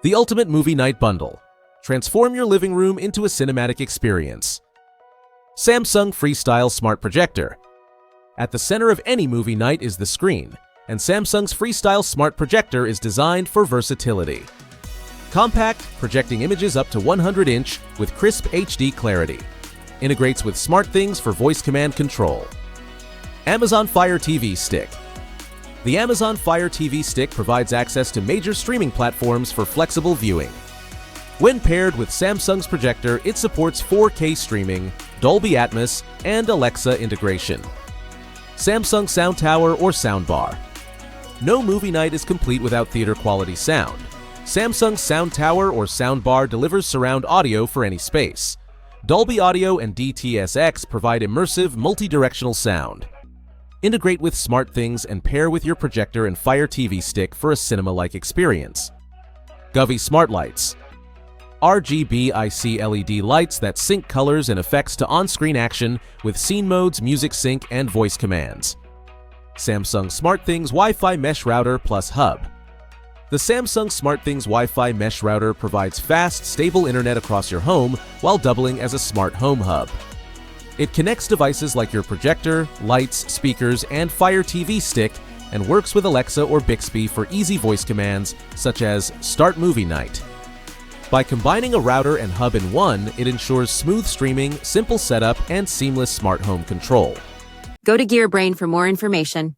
The ultimate movie night bundle. Transform your living room into a cinematic experience. Samsung Freestyle Smart Projector. At the center of any movie night is the screen, and Samsung's Freestyle Smart Projector is designed for versatility. Compact, projecting images up to 100-inch with crisp HD clarity. Integrates with SmartThings for voice command control. Amazon Fire TV Stick. The Amazon Fire TV Stick provides access to major streaming platforms for flexible viewing. When paired with Samsung's projector, it supports 4K streaming, Dolby Atmos, and Alexa integration. Samsung Sound Tower or Soundbar. No movie night is complete without theater-quality sound. Samsung Sound Tower or Soundbar delivers surround audio for any space. Dolby Audio and DTS:X provide immersive, multi-directional sound. Integrate with SmartThings and pair with your projector and Fire TV Stick for a cinema-like experience. Govee Smart Lights. RGB IC LED lights that sync colors and effects to on-screen action with scene modes, music sync, and voice commands. Samsung SmartThings Wi-Fi Mesh Router plus Hub. The Samsung SmartThings Wi-Fi Mesh Router provides fast, stable internet across your home while doubling as a smart home hub. It connects devices like your projector, lights, speakers, and Fire TV Stick and works with Alexa or Bixby for easy voice commands such as Start Movie Night. By combining a router and hub in one, it ensures smooth streaming, simple setup, and seamless smart home control. Go to GearBrain for more information.